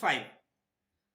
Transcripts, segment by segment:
5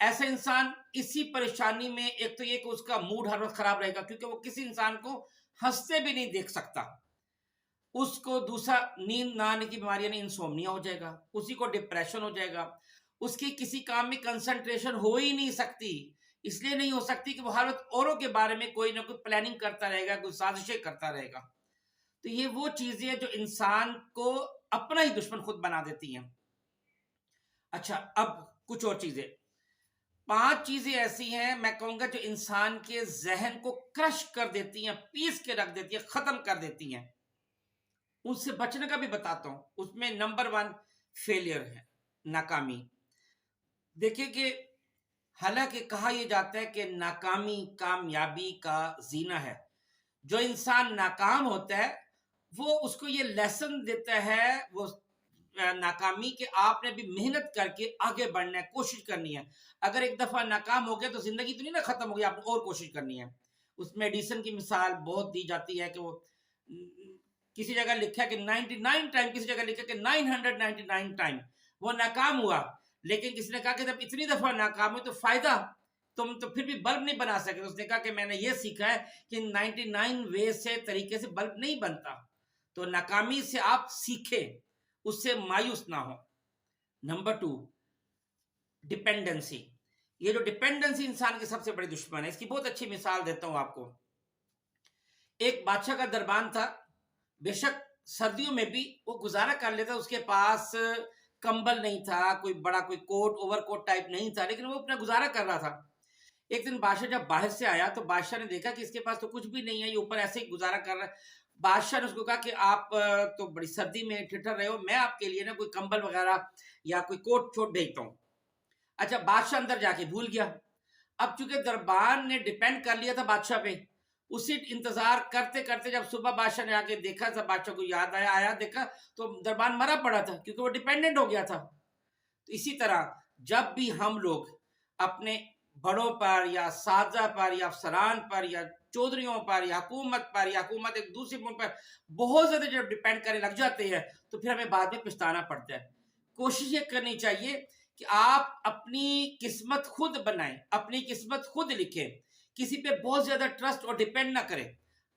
ایسا انسان اسی پریشانی میں، ایک تو یہ کہ اس کا موڈ ہر وقت خراب رہے گا کیونکہ وہ کسی انسان کو ہنستے بھی نہیں دیکھ سکتا، اس کو دوسرا نیند نہ آنے کی بیماری یعنی انسومنیا ہو جائے گا، اسی کو ڈپریشن ہو جائے گا، اس کی کسی کام میں کنسنٹریشن ہو ہی نہیں سکتی، اس لیے نہیں ہو سکتی کہ وہ ہر وقت اوروں کے بارے میں کوئی نہ کوئی پلاننگ کرتا رہے گا، کوئی سازشیں کرتا رہے گا۔ تو یہ وہ چیزیں جو انسان کو اپنا ہی دشمن خود بنا دیتی ہیں۔ اچھا، اب کچھ اور چیزیں، 5 چیزیں ایسی ہیں میں کہوں گا جو انسان کے ذہن کو کرش کر دیتی ہیں، پیس کے رکھ دیتی ہیں، ختم کر دیتی ہیں، ان سے بچنے کا بھی بتاتا ہوں۔ اس میں نمبر 1 فیلئر ہے، ناکامی۔ دیکھیں کہ حالانکہ کہا یہ جاتا ہے کہ ناکامی کامیابی کا زینہ ہے، جو انسان ناکام ہوتا ہے وہ اس کو یہ لیسن دیتا ہے، وہ ناکامی کہ آپ نے بھی محنت کر کے آگے بڑھنا ہے، کوشش کرنی ہے۔ اگر ایک دفعہ ناکام ہو گیا تو زندگی تو نہیں نا ختم ہو گئی، آپ نے اور کوشش کرنی ہے۔ اس میں ایڈیسن کی مثال بہت دی جاتی ہے کہ وہ کسی جگہ لکھا کہ 99 ٹائم، کسی جگہ لکھا کہ 999 ٹائم وہ ناکام ہوا، لیکن کسی نے کہا کہ جب اتنی دفعہ ناکام ہوئی تو فائدہ، تم تو پھر بھی بلب نہیں بنا سکے۔ اس نے کہا کہ میں نے یہ سیکھا ہے کہ 99 وے سے، طریقے سے بلب نہیں بنتا، تو ناکامی سے آپ سیکھیں، اس سے مایوس نہ ہو۔ Number 2 dependency. یہ جو ڈیپینڈنسی انسان کے سب سے بڑے دشمن ہے، اس کی بہت اچھی مثال دیتا ہوں آپ کو۔ ایک بادشاہ کا دربان تھا، بے شک سردیوں میں بھی وہ گزارا کر لیتا، اس کے پاس کمبل نہیں تھا، کوئی بڑا کوئی کوٹ اوور کوٹ ٹائپ نہیں تھا، لیکن وہ اپنا گزارا کر رہا تھا۔ ایک دن بادشاہ جب باہر سے آیا تو بادشاہ نے دیکھا کہ اس کے پاس تو کچھ بھی نہیں ہے، یہ اوپر ایسے ہی گزارا کر رہا ہے۔ بادشاہ نے اس کو کہا کہ آپ تو بڑی سردی میں ٹھٹر رہے ہو، میں آپ کے لیے نا کوئی کمبل وغیرہ یا کوئی کوٹ چھوٹ بھیجتا ہوں۔ اچھا، بادشاہ اندر جا کے بھول گیا۔ اب چونکہ دربان نے ڈیپینڈ کر لیا تھا بادشاہ پہ، اسی انتظار کرتے کرتے جب صبح بادشاہ نے آ کے دیکھا، جب بادشاہ کو یاد آیا دیکھا تو دربان مرا پڑا تھا کیونکہ وہ ڈیپینڈنٹ ہو گیا تھا۔ تو اسی طرح جب بھی ہم لوگ اپنے بڑوں پر یا اساتذہ پر یا افسران پر یا چودھریوں پر یا حکومت پر یا حکومت ایک دوسرے ملک پر بہت زیادہ جب ڈیپینڈ کرنے لگ جاتے ہیں تو پھر ہمیں بعد میں پچھتانا پڑتا ہے۔ کوشش یہ کرنی چاہیے کہ آپ اپنی قسمت خود بنائیں، اپنی قسمت خود لکھیں، کسی پہ بہت زیادہ ٹرسٹ اور ڈیپینڈ نہ کریں،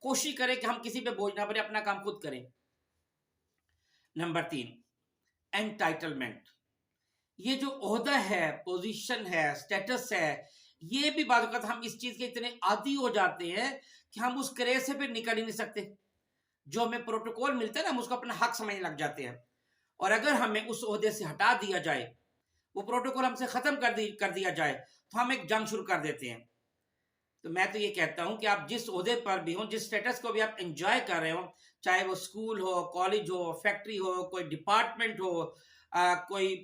کوشش کریں کہ ہم کسی پہ بوجھ نہ بنیں، اپنا کام خود کریں۔ Number 3 entitlement. یہ جو عہدہ ہے، پوزیشن ہے، سٹیٹس ہے، یہ بھی بعض اوقات ہم اس چیز کے اتنے عادی ہو جاتے ہیں کہ ہم اس کرے سے پھر نکل ہی نہیں سکتے۔ جو ہمیں پروٹوکول ملتا ہے نا، ہم اس کو اپنا حق سمجھنے لگ جاتے ہیں، اور اگر ہمیں اس عہدے سے ہٹا دیا جائے، وہ پروٹوکول ہم سے ختم کر دیا جائے تو ہم ایک جنگ شروع کر دیتے ہیں۔ تو میں تو یہ کہتا ہوں کہ آپ جس عہدے پر بھی ہوں، جس سٹیٹس کو بھی آپ انجوائے کر رہے ہوں، چاہے وہ اسکول ہو، کالج ہو، فیکٹری ہو، کوئی ڈپارٹمنٹ ہو، کوئی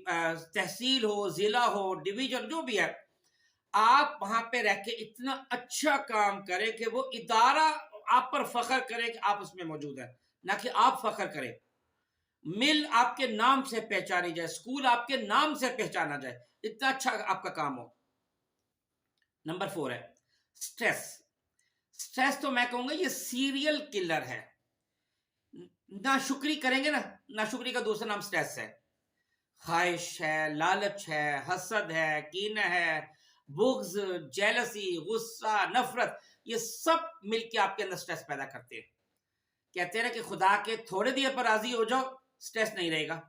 تحصیل ہو، ضلع ہو، ڈویژن، جو بھی ہے، آپ وہاں پہ رہ کے اتنا اچھا کام کریں کہ وہ ادارہ آپ پر فخر کرے کہ آپ اس میں موجود ہیں، نہ کہ آپ فخر کریں۔ مل آپ کے نام سے پہچانی جائے، اسکول آپ کے نام سے پہچانا جائے، اتنا اچھا آپ کا کام ہو۔ نمبر 4 ہے سٹریس۔ سٹریس تو میں کہوں گا یہ سیریل کلر ہے۔ نہ شکری کریں گے نا، نہ شکری کا دوسرا نام سٹریس ہے۔ خواہش ہے، لالچ ہے، حسد ہے، کینہ ہے، بغض، جیلسی، غصہ، نفرت، یہ سب مل کے آپ کے اندر سٹریس پیدا کرتے ہیں۔ کہتے ہیں نا کہ خدا کے تھوڑے دیر پر راضی ہو جاؤ، سٹریس نہیں رہے گا۔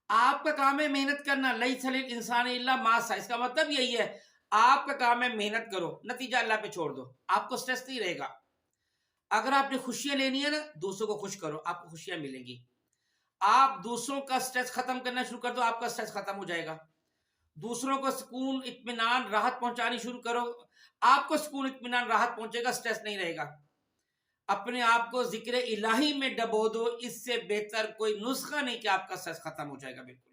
آپ کا کام ہے محنت کرنا، لیس للانسان الا ما سعی، اس کا مطلب یہی ہے آپ کا کام ہے محنت کرو، نتیجہ اللہ پہ چھوڑ دو، آپ کو سٹریس نہیں رہے گا۔ اگر آپ نے خوشیاں لینی ہے نا، دوسروں کو خوش کرو، آپ کو خوشیاں ملیں گی۔ آپ دوسروں کا سٹریس ختم کرنا شروع کر دو، آپ کا سٹریس ختم ہو جائے گا۔ دوسروں کو سکون، اطمینان، راحت پہنچانی شروع کرو، آپ کو سکون، اطمینان، راحت پہنچے گا، سٹریس نہیں رہے گا۔ اپنے آپ کو ذکر الہی میں ڈبو دو، اس سے بہتر کوئی نسخہ نہیں کہ آپ کا سٹریس ختم ہو جائے گا بالکل۔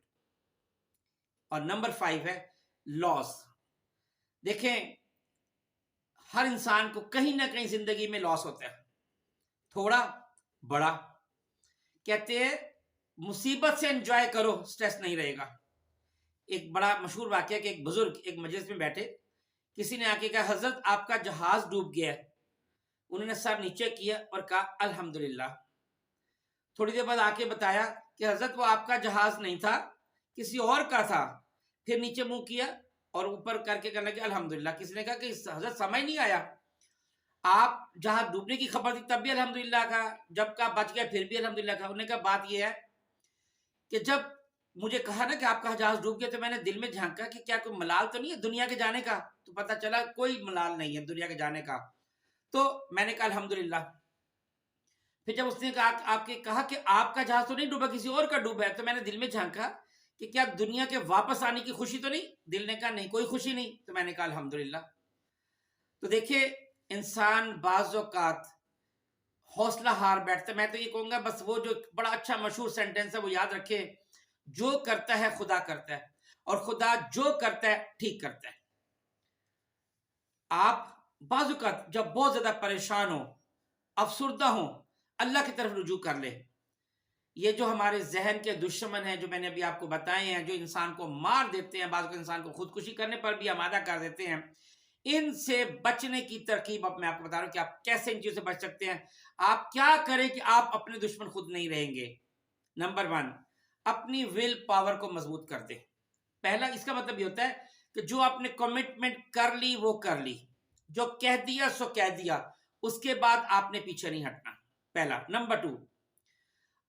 اور نمبر 5 ہے لاس۔ دیکھیں، ہر انسان کو کہیں نہ کہیں زندگی میں لاس ہوتا ہے، تھوڑا بڑا۔ کہتے ہیں مصیبت سے انجوائے کرو، سٹریس نہیں رہے گا۔ ایک بڑا مشہور واقعہ کہ ایک بزرگ ایک مجلس میں بیٹھے، کسی نے آ کے کہا حضرت آپ کا جہاز ڈوب گیا ہے۔ انہوں نے سر نیچے کیا اور کہا الحمدللہ۔ تھوڑی دیر بعد آ کے بتایا کہ حضرت وہ آپ کا جہاز نہیں تھا، کسی اور کا تھا۔ پھر نیچے منہ کیا اور اوپر کر کے کہنے لگے الحمدللہ. کسی نے کہا کہ حضرت سمجھ نہیں آیا, آپ جہاں ڈوبنے کی خبر تھی تب بھی الحمدللہ کہا, جب کا بچ گیا پھر بھی الحمدللہ کہا. انہوں نے کہا بات یہ ہے کہ جب مجھے کہا نا کہ آپ کا جہاز ڈوب گیا تو میں نے دل میں جھانکا کہ کیا کوئی ملال تو نہیں ہے دنیا کے جانے کا, تو پتہ چلا کوئی ملال نہیں ہے دنیا کے جانے کا. تو میں نے کہا الحمدللہ. پھر جب اس نے کہا کہ آپ کا جہاز تو نہیں ڈوبا, کسی اور کا ڈوبا ہے, تو میں نے دل میں جھانکا کہ کیا دنیا کے واپس آنے کی خوشی تو نہیں؟ دل نے کہا نہیں کوئی خوشی نہیں. تو میں نے کہا الحمدللہ. تو دیکھیے انسان بعض اوقات حوصلہ ہار بیٹھتا ہے. میں تو یہ کہوں گا بس وہ جو بڑا اچھا مشہور سینٹنس ہے وہ یاد رکھے, جو کرتا ہے خدا کرتا ہے, اور خدا جو کرتا ہے ٹھیک کرتا ہے. آپ بعض اوقات جب بہت زیادہ پریشان ہو, افسردہ ہو, اللہ کی طرف رجوع کر لے. یہ جو ہمارے ذہن کے دشمن ہیں جو میں نے ابھی آپ کو بتائے ہیں, جو انسان کو مار دیتے ہیں, بعض اوقات انسان کو خودکشی کرنے پر بھی آمادہ کر دیتے ہیں, ان سے بچنے کی ترکیب اب میں آپ کو بتا رہا ہوں کہ آپ کیسے ان چیزوں سے بچ سکتے ہیں. آپ کیا کریں کہ آپ اپنے دشمن خود نہیں رہیں گے. نمبر 1, اپنی ول پاور کو مضبوط کر دیں. پہلا اس کا مطلب یہ ہوتا ہے کہ جو آپ نے کمٹمنٹ کر لی وہ کر لی, جو کہہ دیا سو کہہ دیا, اس کے بعد آپ نے پیچھے نہیں ہٹنا. پہلا. نمبر 2,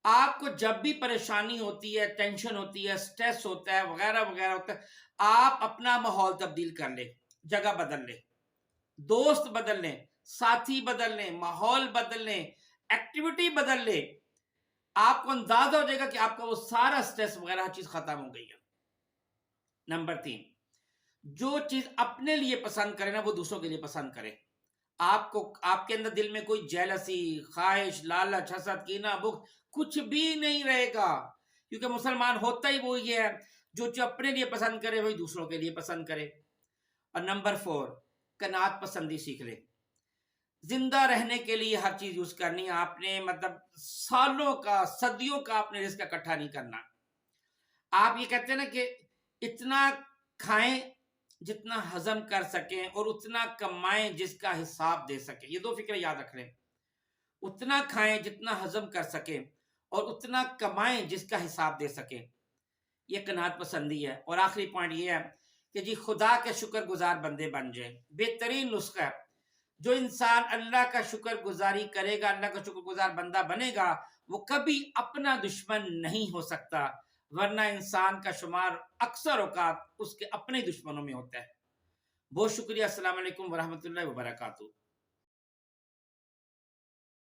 آپ کو جب بھی پریشانی ہوتی ہے, ٹینشن ہوتی ہے, سٹریس ہوتا ہے, وغیرہ وغیرہ ہوتا ہے, آپ اپنا ماحول تبدیل کر لیں, جگہ بدل لیں, دوست بدل لیں, ساتھی بدل لیں, ماحول بدل لیں, ایکٹیویٹی بدل لیں. آپ کو اندازہ ہو جائے گا کہ آپ کا وہ سارا سٹریس وغیرہ چیز ختم ہو گئی ہے. نمبر 3, جو چیز اپنے لیے پسند کرے نا وہ دوسروں کے لیے پسند کرے. آپ کے اندر دل میں کوئی جیلسی, خواہش, لالچ, حسد, کینہ, بغض کچھ بھی نہیں رہے گا, کیونکہ مسلمان ہوتا ہی وہ یہ ہے جو اپنے لیے پسند کرے وہی دوسروں کے لیے پسند کرے. اور نمبر 4, قناعت پسندی سیکھ لے. زندہ رہنے کے لیے ہر چیز یوز کرنی ہے آپ نے, مطلب سالوں کا, صدیوں کا آپ نے رزق اکٹھا نہیں کرنا. آپ یہ کہتے ہیں نا کہ اتنا کھائیں جتنا ہضم کر سکیں اور اتنا کمائیں جس کا حساب دے سکیں. یہ 2 فکریں یاد رکھ لیں. اتنا کھائیں جتنا ہضم کر سکیں اور اتنا کمائیں جس کا حساب دے سکیں. یہ قناعت پسندی ہے. اور آخری پوائنٹ یہ ہے کہ جی خدا کے شکر گزار بندے بن جائیں. بہترین نسخہ ہے. جو انسان اللہ کا شکر گزاری کرے گا, اللہ کا شکر گزار بندہ بنے گا, وہ کبھی اپنا دشمن نہیں ہو سکتا, ورنہ انسان کا شمار اکثر اوقات اس کے اپنے دشمنوں میں ہوتا ہے. بہت شکریہ. السلام علیکم ورحمۃ اللہ وبرکاتہ.